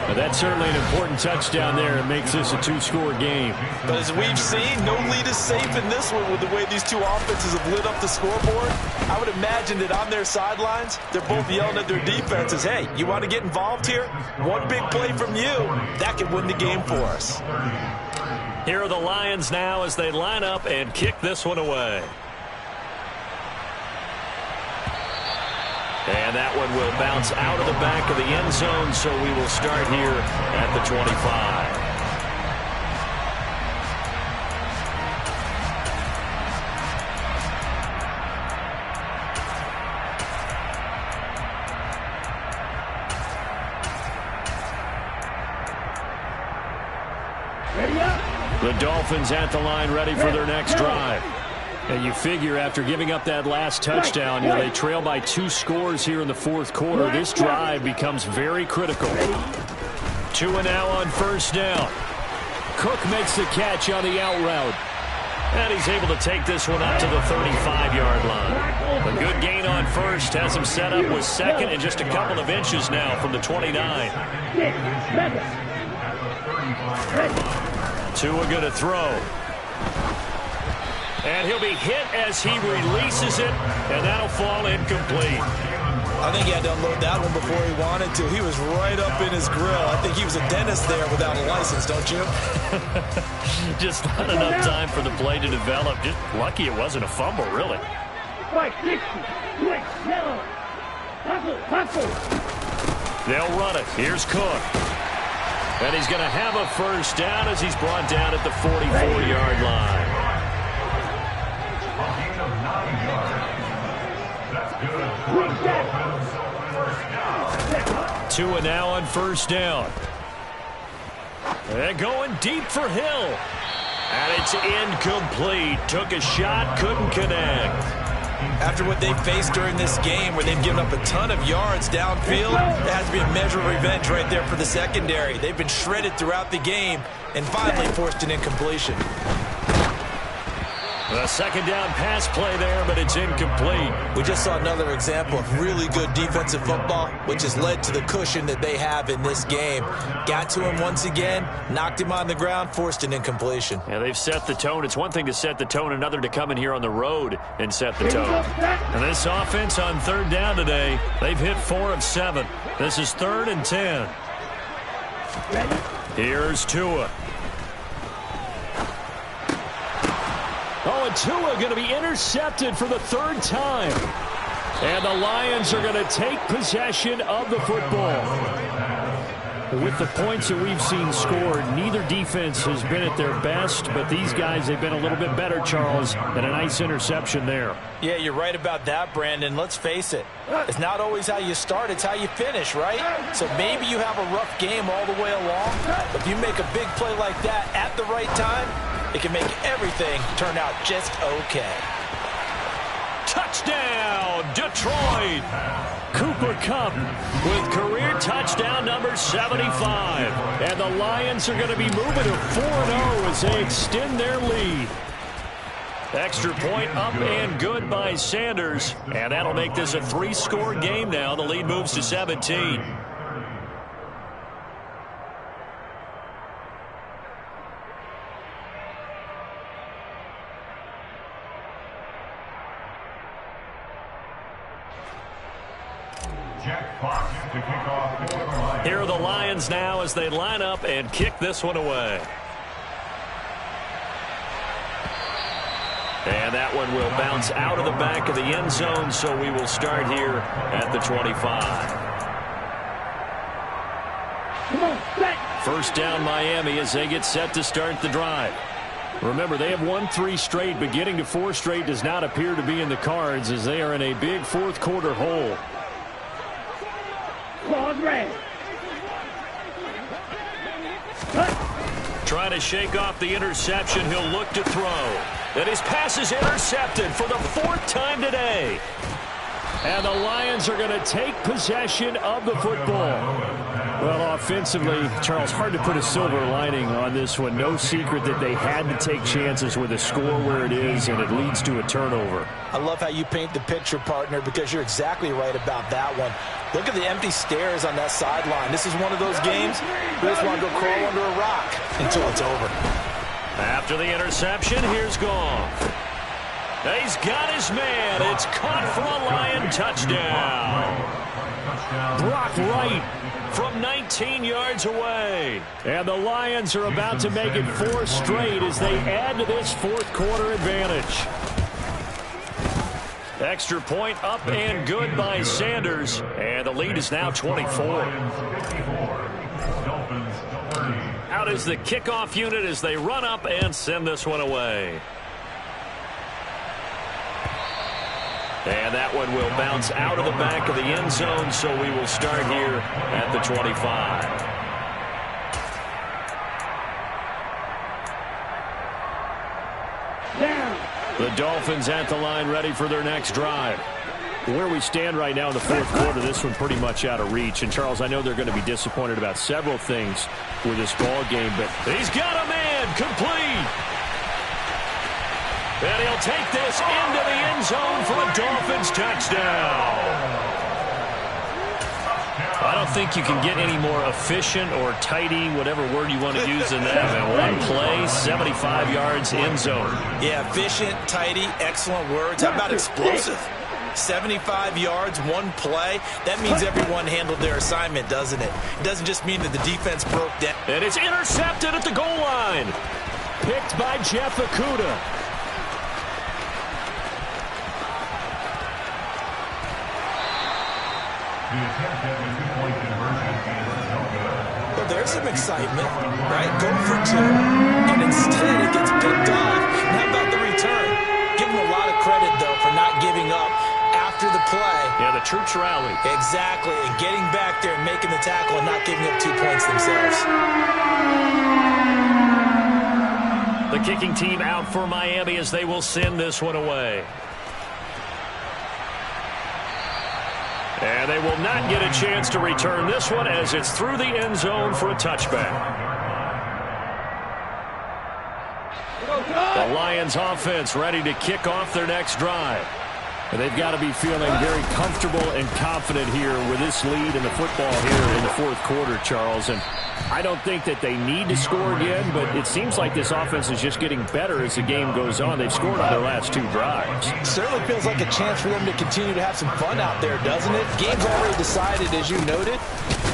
Now, that's certainly an important touchdown there. It makes this a 2-score game. But as we've seen, no lead is safe in this one with the way these two offenses have lit up the scoreboard. I would imagine that on their sidelines, they're both yelling at their defenses, hey, you want to get involved here? One big play from you, that could win the game for us. Here are the Lions now as they line up and kick this one away. And that one will bounce out of the back of the end zone, so we will start here at the 25. The Dolphins at the line, ready for their next drive. And you figure after giving up that last touchdown, they trail by 2 scores here in the fourth quarter. This drive becomes very critical. 2 and now on first down. Cook makes the catch on the out route. And he's able to take this one up to the 35-yard line. A good gain on first has him set up with second and just a couple of inches now from the 29. Tua going to throw. And he'll be hit as he releases it, and that'll fall incomplete. I think he had to unload that one before he wanted to. He was right up in his grill. I think he was a dentist there without a license, don't you? Just not enough time for the play to develop. Just lucky it wasn't a fumble, really. They'll run it. Here's Cook. And he's going to have a first down as he's brought down at the 44-yard line. 2 and now on first down. And going deep for Hill. And it's incomplete. Took a shot, couldn't connect. After what they faced during this game where they've given up a ton of yards downfield, there has to be a measure of revenge right there for the secondary. They've been shredded throughout the game and finally forced an incompletion. A second down pass play there, but it's incomplete. We just saw another example of really good defensive football, which has led to the cushion that they have in this game. Got to him once again, knocked him on the ground, forced an incompletion. Yeah, they've set the tone. It's one thing to set the tone, another to come in here on the road and set the tone. And this offense on third down today, they've hit 4 of 7. This is 3rd and 10. Here's Tua. Oh, and Tua going to be intercepted for the 3rd time. And the Lions are going to take possession of the football. With the points that we've seen scored, neither defense has been at their best, but these guys, they've been a little bit better, Charles, and a nice interception there. Yeah, you're right about that, Brandon. Let's face it. It's not always how you start, it's how you finish, right? So maybe you have a rough game all the way along, but if you make a big play like that at the right time, it can make everything turn out just okay. Touchdown, Detroit! Cooper Kupp with career touchdown number 75. And the Lions are going to be moving to 4-0 as they extend their lead. Extra point up and good by Sanders. And that'll make this a 3-score game now. The lead moves to 17. Here are the Lions now as they line up and kick this one away. And that one will bounce out of the back of the end zone, so we will start here at the 25. First down Miami as they get set to start the drive. Remember, they have won 3 straight, but getting to 4 straight does not appear to be in the cards as they are in a big fourth quarter hole. Trying to shake off the interception. He'll look to throw. And his pass is intercepted for the 4th time today. And the Lions are going to take possession of the football. Well, offensively, Charles, hard to put a silver lining on this one. No secret that they had to take chances with a score where it is, and it leads to a turnover. I love how you paint the picture, partner, because you're exactly right about that one. Look at the empty stares on that sideline. This is one of those games we just want to go crawl under a rock until it's over. After the interception, here's Goff. He's got his man. It's caught for a Lion touchdown. Brock Wright from 19 yards away. And the Lions are about to make it 4 straight as they add to this fourth quarter advantage. Extra point up and good by Sanders. And the lead is now 24. Out is the kickoff unit as they run up and send this one away. And that one will bounce out of the back of the end zone, so we will start here at the 25. The Dolphins at the line, ready for their next drive. Where we stand right now in the fourth quarter, this one pretty much out of reach. And, Charles, I know they're going to be disappointed about several things with this ball game, but he's got a man complete. And he'll take this into the end zone for a Dolphins touchdown. I don't think you can get any more efficient or tidy, whatever word you want to use in that. One play, 75 yards, end zone. Yeah, efficient, tidy, excellent words. How about explosive? 75 yards, one play. That means everyone handled their assignment, doesn't it? It doesn't just mean that the defense broke down. And it's intercepted at the goal line. Picked by Jeff Okudah. Well, there's some excitement, right? Go for two, and instead it gets picked off. And how about the return? Give them a lot of credit, though, for not giving up after the play. Yeah, the troops rallied. Exactly, and getting back there and making the tackle and not giving up 2 points themselves. The kicking team out for Miami as they will send this one away. And they will not get a chance to return this one as it's through the end zone for a touchback. The Lions offense ready to kick off their next drive. And they've got to be feeling very comfortable and confident here with this lead in the football here in the fourth quarter, Charles. And I don't think that they need to score again, but it seems like this offense is just getting better as the game goes on. They've scored on their last 2 drives. Certainly feels like a chance for them to continue to have some fun out there, doesn't it? Game's already decided, as you noted,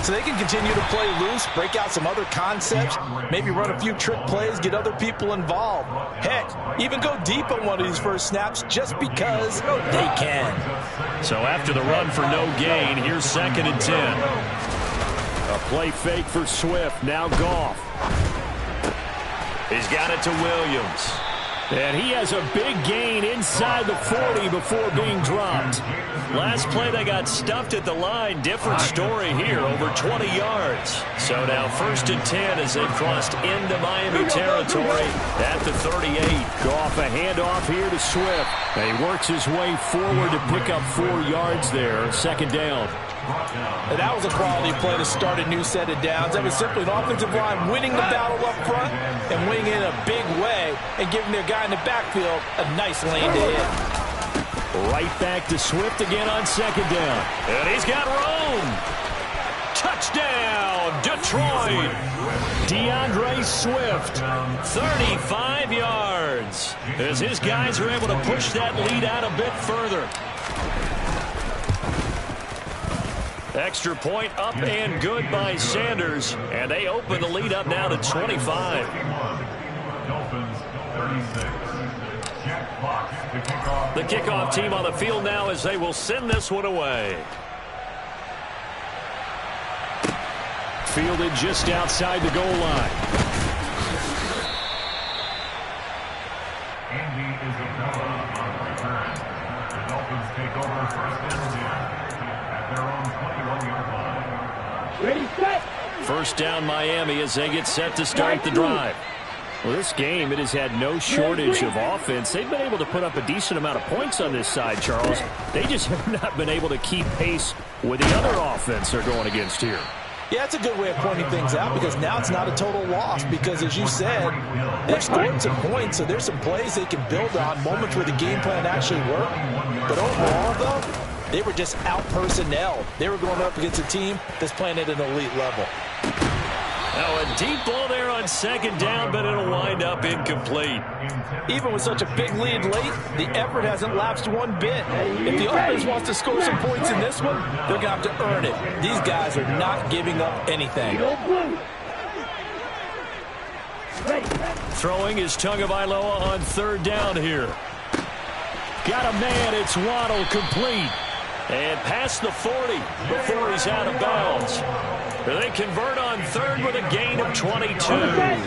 so they can continue to play loose, break out some other concepts, maybe run a few trick plays, get other people involved. Heck, even go deep on one of these first snaps just because they can. So after the run for no gain, here's 2nd and 10. A play fake for Swift. Now Goff. He's got it to Williams. And he has a big gain inside the 40 before being dropped. Last play they got stuffed at the line. Different story here, over 20 yards. So now 1st and 10 as they've crossed into Miami territory at the 38. Goff a handoff here to Swift. And he works his way forward to pick up 4 yards there. 2nd down. And that was a quality play to start a new set of downs. That was simply an offensive line winning the battle up front and winning in a big way and giving their guy in the backfield a nice lane to hit. Right back to Swift again on 2nd down. And he's got room. Touchdown, Detroit. DeAndre Swift. 35 yards as his guys are able to push that lead out a bit further. Extra point up and good by Sanders. And they open the lead up now to 25. The kickoff team on the field now as they will send this one away. Fielded just outside the goal line. Andy Isabella on the return. The Dolphins take over 1st and 10 at their own 21-yard line. Ready, set. 1st down Miami as they get set to start the drive. Well, this game, it has had no shortage of offense. They've been able to put up a decent amount of points on this side, Charles. They just have not been able to keep pace with the other offense they're going against here. Yeah, that's a good way of pointing things out because now it's not a total loss because, as you said, they've scored some points, so there's some plays they can build on, moments where the game plan actually worked. But overall, though, they were just out-personnelled. They were going up against a team that's playing at an elite level. Now a deep ball there on 2nd down, but it'll wind up incomplete. Even with such a big lead late, the effort hasn't lapsed one bit. If the offense wants to score some points in this one, they're going to have to earn it. These guys are not giving up anything. Throwing is Tagovailoa on 3rd down here. got a man. It's Waddle, complete. And past the 40 before he's out of bounds. They convert on third with a gain of 22. And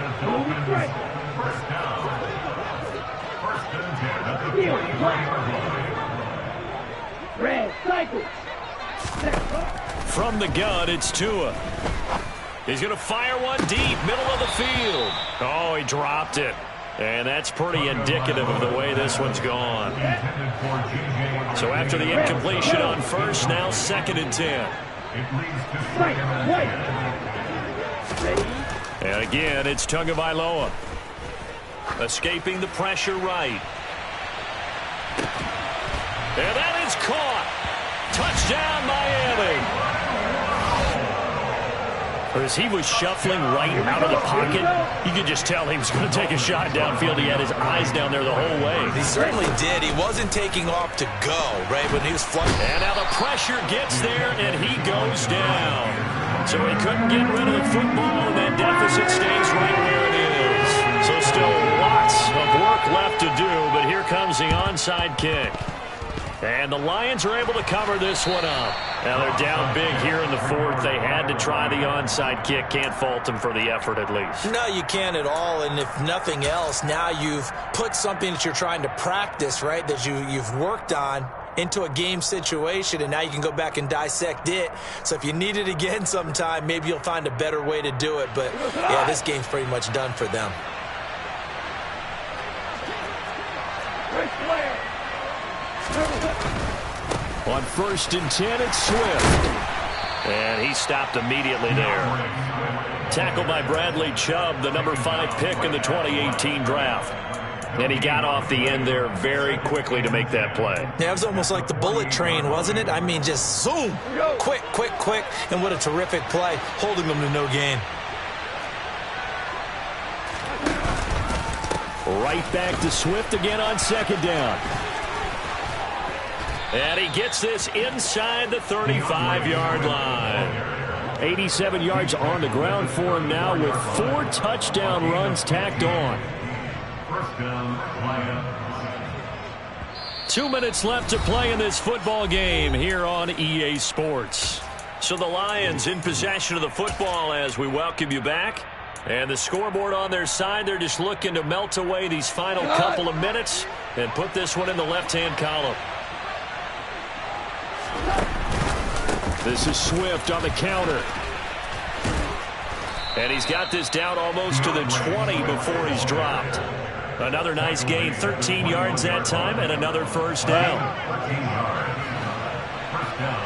the Dolphins, first down. First and 10 at the 45-yard line. Red, cycle. From the gun, it's Tua. He's going to fire one deep, middle of the field. Oh, he dropped it. And that's pretty indicative of the way this one's gone. So after the incompletion on first, now 2nd and 10. And again, it's Tagovailoa. Escaping the pressure right. And that is caught. Touchdown, Miami. As he was shuffling right out of the pocket, you could just tell he was going to take a shot downfield. He had his eyes down there the whole way. He certainly did. He wasn't taking off to go, right, when he was flying. And now the pressure gets there, and he goes down. So he couldn't get rid of the football, and that deficit stays right where it is. So still lots of work left to do, but here comes the onside kick. And the Lions are able to cover this one up. Now they're down big here in the 4th. They had to try the onside kick. Can't fault them for the effort at least. No, you can't at all. And if nothing else, now you've put something that you're trying to practice, right, that you've worked on into a game situation, and now you can go back and dissect it. So if you need it again sometime, maybe you'll find a better way to do it. But, yeah, this game's pretty much done for them. On 1st and 10, it's Swift. And he stopped immediately there. Tackled by Bradley Chubb, the number 5 pick in the 2018 draft. And he got off the end there very quickly to make that play. Yeah, it was almost like the bullet train, wasn't it? I mean, just zoom. Quick, quick, quick. And what a terrific play, holding them to no gain. Right back to Swift again on 2nd down. And he gets this inside the 35-yard line. 87 yards on the ground for him now with 4 touchdown runs tacked on. First down, Lions. 2 minutes left to play in this football game here on EA Sports. So the Lions in possession of the football as we welcome you back. And the scoreboard on their side, they're just looking to melt away these final couple of minutes and put this one in the left-hand column. This is Swift on the counter. And he's got this down almost to the 20 before he's dropped. Another nice gain, 13 yards that time, and another first down. 13 yards. First down,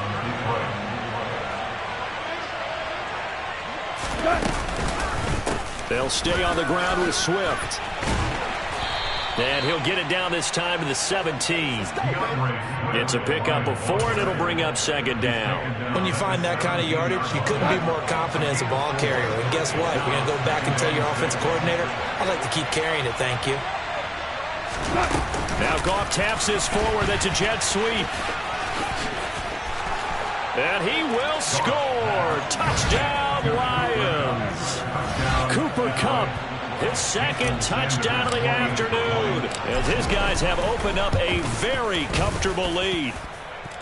Detroit. They'll stay on the ground with Swift. And he'll get it down this time to the 17. It's a pickup of 4, and it'll bring up 2nd down. When you find that kind of yardage, you couldn't be more confident as a ball carrier. And guess what? You're going to go back and tell your offensive coordinator, I'd like to keep carrying it, thank you. Now Goff taps this forward. That's a jet sweep. And he will score. Touchdown, Lions. Cooper Kupp, his 2nd touchdown of the afternoon, as his guys have opened up a very comfortable lead.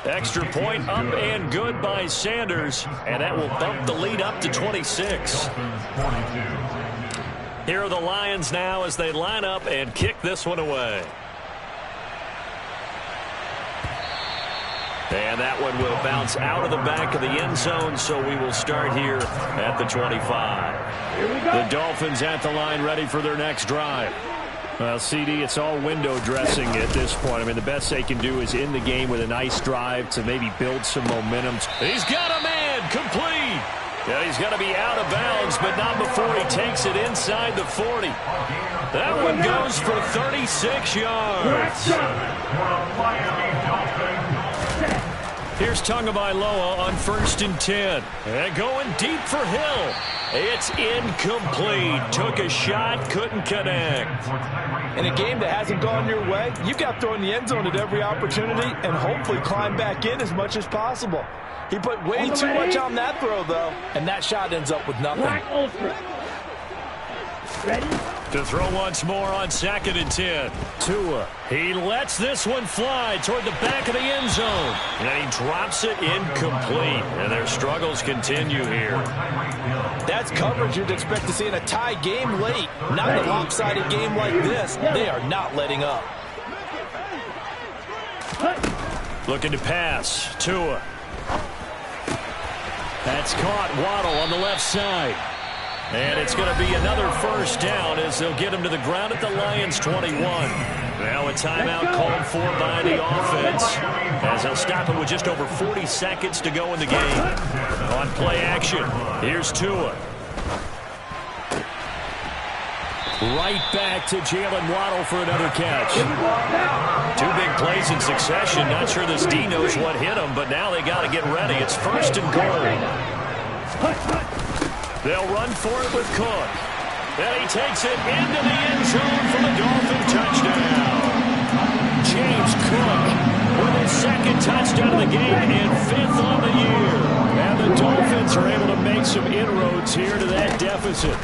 Extra point up and good by Sanders, and that will bump the lead up to 26. Here are the Lions now as they line up and kick this one away. And that one will bounce out of the back of the end zone, so we will start here at the 25. The Dolphins at the line ready for their next drive. Well, CD, it's all window dressing at this point. I mean, the best they can do is in the game with a nice drive to maybe build some momentum. He's got a man, complete. Yeah, he's got to be out of bounds, but not before he takes it inside the 40. That one goes for 36 yards. Here's Tagovailoa on 1st and 10. And going deep for Hill. It's incomplete. Took a shot, couldn't connect. In a game that hasn't gone your way, you've got to throw in the end zone at every opportunity and hopefully climb back in as much as possible. He put way too much on that throw, though, and that shot ends up with nothing. Black Ultra. Ready? To throw once more on 2nd and 10. Tua. He lets this one fly toward the back of the end zone. And he drops it incomplete. And their struggles continue here. That's coverage you'd expect to see in a tie game late. Not in a lopsided game like this. They are not letting up. Looking to pass. Tua. That's caught. Waddle on the left side. And it's going to be another first down as they'll get him to the ground at the Lions' 21. Now a timeout called for by the offense as they'll stop him with just over 40 seconds to go in the game. On play action, here's Tua. Right back to Jalen Waddle for another catch. 2 big plays in succession. Not sure this D knows what hit him, but now they got to get ready. It's 1st and goal. They'll run for it with Cook. And he takes it into the end zone for the Dolphin touchdown. James Cook with his 2nd touchdown of the game and 5th on the year. And the Dolphins are able to make some inroads here to that deficit.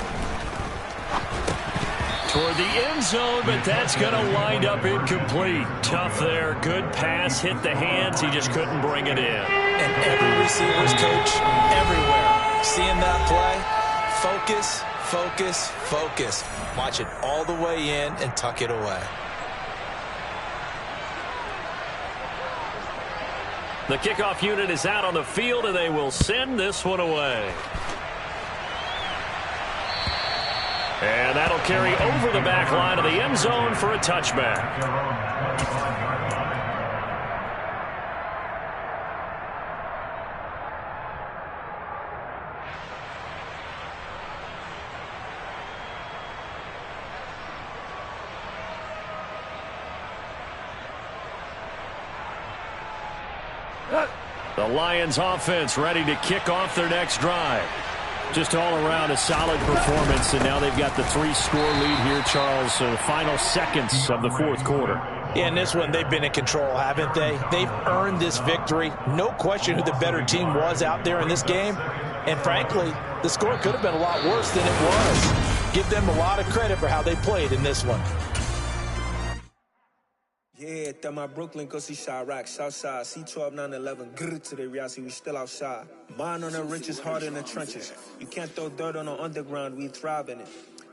Toward the end zone, but that's going to wind up incomplete. Tough there. Good pass. Hit the hands. He just couldn't bring it in. And every receiver's coach everywhere. Seeing that play, focus, focus, focus. Watch it all the way in and tuck it away. The kickoff unit is out on the field, and they will send this one away. And that'll carry over the back line of the end zone for a touchback. The Lions offense ready to kick off their next drive. Just all around a solid performance, and now they've got the 3-score lead here, Charles. So the final seconds of the 4th quarter. Yeah, in this one, they've been in control, haven't they? They've earned this victory. No question who the better team was out there in this game. And frankly, the score could have been a lot worse than it was. Give them a lot of credit for how they played in this one. Yeah, that my Brooklyn, go see Chirac, Southside, C12, 911, grrr to the reality, we still outside. Mine on the riches, hard in the trenches. You can't throw dirt on the underground, we thrive in it.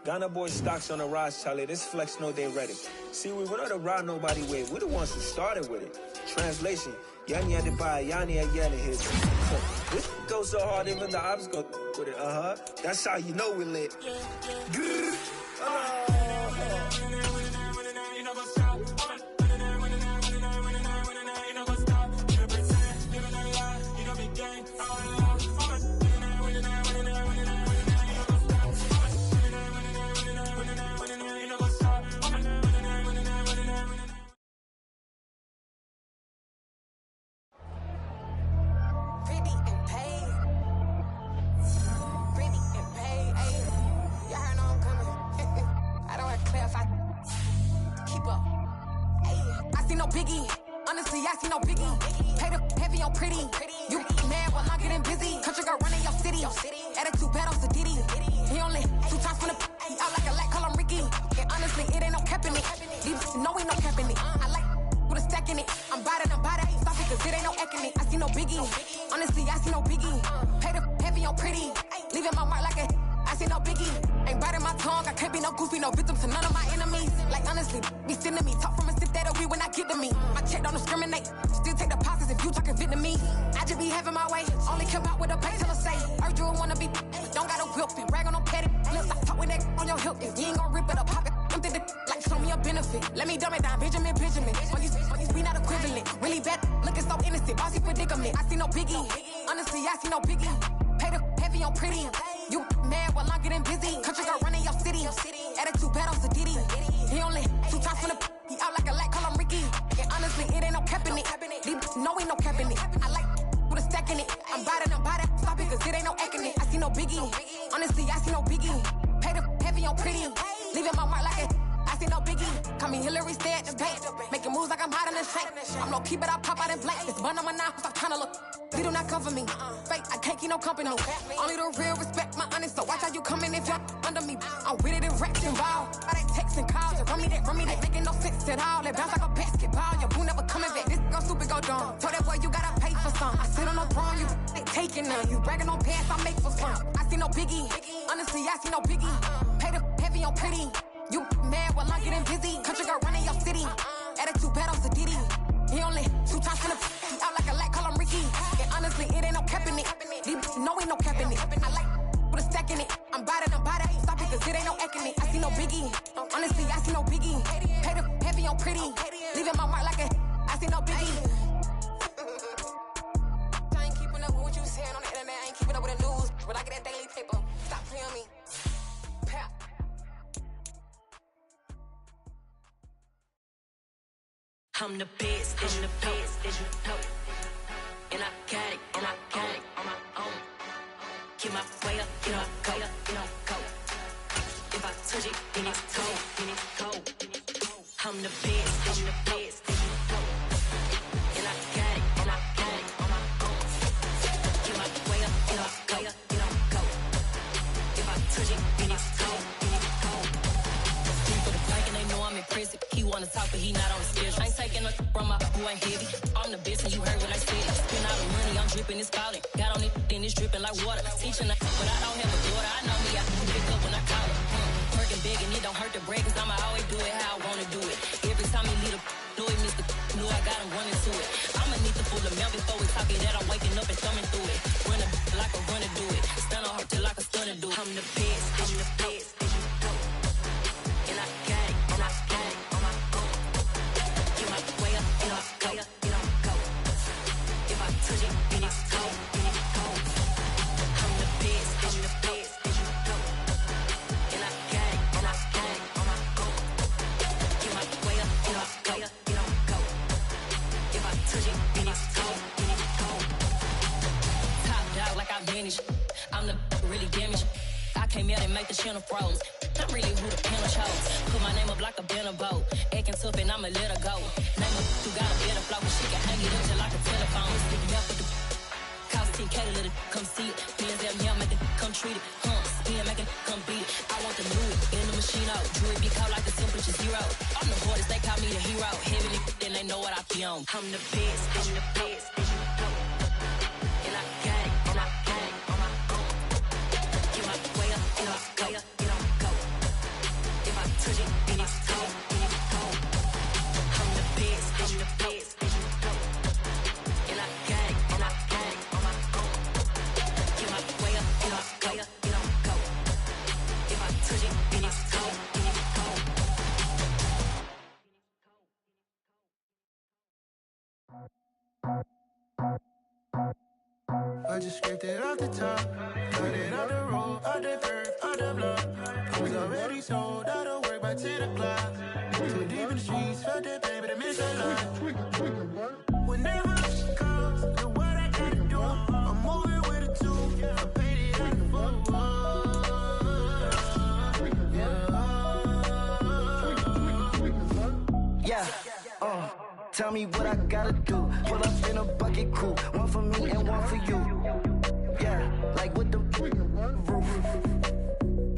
Ghana boys stocks on the rise, Charlie, this flex know they ready. See, we wouldn't have ride nobody with, we're the ones who started with it. Translation, Yanni had to buy, Yanni had yelling his. This goes so hard, even the ops go with it, That's how you know we lit. Grrr, Honestly, I see no biggie. Pay the heavy on pretty. You mad while I'm getting busy. Country girl running your city. Attitude bad on Sadidi. He only 2 times from the he out like a lack, call him Ricky. And honestly, it ain't no cap in it. These know we no cap in it. I like with a stack in it. I'm bad. Stop it, cause it ain't no eck in it. I see no biggie. Honestly, I see no biggie. Pay the heavy on pretty. Leaving my mark like a I see no biggie. Ain't biting my tongue. I can't be no goofy, no victim to none of my enemies. Like honestly, be sending me talk from a sip that we when I get to me. My check don't discriminate. Still take deposits if you talking Vietnamese. I just be having my way. Only care about what the pay teller say. Urge you wanna be, don't gotta whip it. Rag on no petty. Let's stop talk with that on your hip. If you ain't gon' rip it up, pop it. Empty the like show me a benefit. Let me dumb it down, Benjamin. We not equivalent. Really bad, looking so innocent. Bossy predicament. I see no biggie. Honestly, I see no biggie. Pay the heavy on pretty. You mad while I'm getting busy. Country girl running your city. Attitude bad on Sadidi. He only 2 times from the he out like a lack, call him Ricky. And honestly, it ain't no cap in it. These know we no cap in it. I like with a stack in it. I'm bad. Stop it, cause it ain't no eck in it. I see no biggie. Honestly, I see no biggie. Pay the heavy on pretty. Leaving my mark like a I see no biggie. Call me Hillary, stay at the bank. Making moves like I'm hot in the shank. I'm low key, but I pop out in blank. It's bun on my knife, stop trying to look. They do not come for me. Fake, I can't keep no company. Only the real respect my honest. So watch how you come in if you're under me. I'm with it in racks and ball. and calls you. Run me that, making no sense at all. That bounce like a basketball. Your boo never coming back. This go stupid, go dumb. Told that boy you gotta pay for some. I sit on no throne, you taking none. You bragging on pants, I make for some. I see no biggie. Honestly, I see no biggie. Pay the heavy on pretty. You mad while I'm getting busy. Country girl running your city. Attitude bad on Sadidi. He only 2 times from the he out like a light, call him Ricky. And honestly, it ain't no cap in it. These know ain't no cap in it. I like with a stack in it. I'm bad at ain't stop it, cause it ain't no acting it. I see no biggie. Honestly, I see no biggie. Pay the heavy on pretty. Leaving my mark like a I see no biggie. I ain't keeping up with what you saying on the internet. I ain't keeping up with the news. But I get that daily paper. Stop playing me. Pap. I'm the best, as you know. And I got it on my own. Get my way up, get my go. If I touch it, then it's cold. I'm the best, as you know. And I got it on my own. Get my way up, get my go. If I touch it, then it's cold. For the bike and they know I'm impressive. He wanna talk, but he not on the schedule. I ain't taking a from my who ain't heavy. I'm the best and you heard what I said. Spend all the money, I'm dripping, it's falling. Got on it, then it's dripping like water. Teaching but I don't have a daughter. I know me, I can pick up when I call it. Working big and it don't hurt the break, cause I'ma always do it how I wanna do it. Every time he lead a know it, Mr. Know I got him running to it. I'ma need to pull the mail before we talk it that I'm waking up and thumbing through it. Run a like a runner do it. Stun on her till like a stunner do it. I'm the best, I'm the best, as you know. And I got it on my own. Get my way up, get my go. If I touch it, then it's cold. I'm the best, as you know. And I got it on my own. Get my way up, get my go. If I touch it, then it's cold. Top dog like I manage. I'm the really damaged. I came out and make the channel froze. I'm really who the panel chose. Put my name up like a banner boat. Acting tough and I'ma let her go. Name her who got a better flow, but she can hang it up just like a telephone. Sticking out for the cost 10K to let it come see it. Being them here, make it come treat it. Spin, make it come beat it. I want the new in the machine out. Jewelry be caught like the temperature 0. I'm the hardest, they call me the hero. Heavy then they know what I be on. I'm the best, as you know. And I got it on my own. Get my way up, get my go. If I touch it, then it's cold. I'm the best, as you know. And I got it on my own. Get my way up, get my go. If I touch it, then it's cold. I just scraped it off the top, cut it off the road, out the curve, out the block. I was already sold, out of work by 10 o'clock. Too deep in the streets, felt that baby, to miss a lot. Whenever she calls, do what I gotta do. I'm moving with a 2, I paid it out the full. Yeah, tell me what I gotta do. Pull up in a bucket crew, one for me and one for you. Yeah, like with the roof.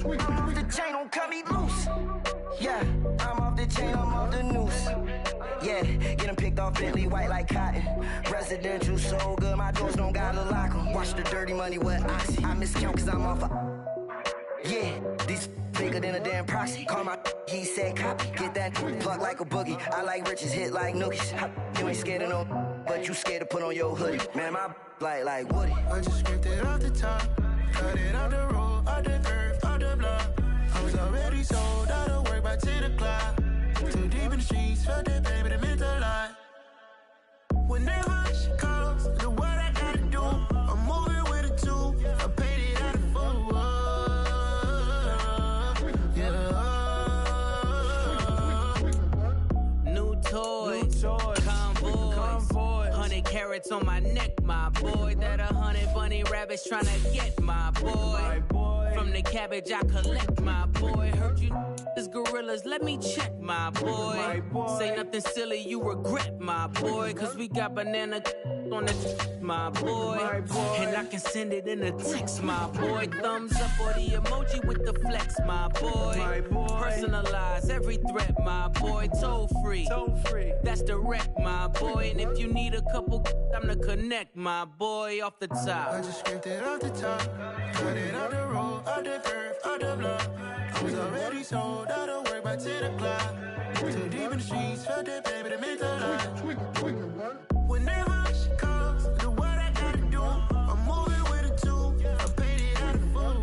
I'm off the chain, don't cut me loose. Yeah, I'm off the chain, I'm off the noose. Yeah, getting picked off Bentley white like cotton. Residential so good, my doors don't gotta lock 'em. Watch the dirty money with Oxy. I miscount cause I'm off yeah, these bigger than a damn proxy. Call my he said copy. Get that plug like a boogie. I like riches, hit like nookies. You ain't scared of no, but you scared to put on your hoodie. Man, my like Woody. I just scraped it off the top, cut it off the road, out the curve, out the block. I was already sold, out of work by 10 o'clock. Too deep in the streets, felt that baby, that meant a lot. Whenever she calls, do what I gotta do. I'm moving with a 2, I paid it out of full. Convoy. 100 carats on my neck, my boy. That 100 bunny rabbits tryna get my boy. From the cabbage I collect, my boy. Heard you is gorillas, let me check, my boy. Say nothing silly, you regret, my boy. Cause we got banana on the my boy. And I can send it in a text, my boy. Thumbs up or the emoji with the flex, my boy. Personalize every threat, my boy. Toll free. That's direct, my boy. And if you need a couple, I'm the connect, my boy, off the top. I just scraped it off the top, cut it out the road, out the curve, out the block. I was already sold out of work by 10 o'clock. Too deep in the streets, felt that baby to make the line. Whenever she calls, do what I gotta do. I'm moving with a two, I paid it out of full.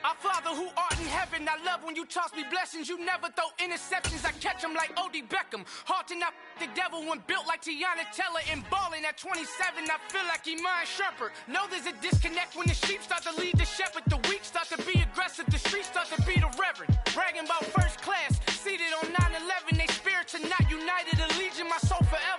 Our Father who art in heaven, I love when you toss me blessings. You never throw interceptions, I catch them like O.D. Beckham. Hard to not the devil when built like Tiana Teller. And balling at 27, I feel like Iman Shumpert. Know there's a disconnect when the sheep start to lead the shepherd. The weak start to be aggressive, the streets start to be the reverend. Bragging about first class, seated on 9/11. They spirits are not united, a legion, my soul forever.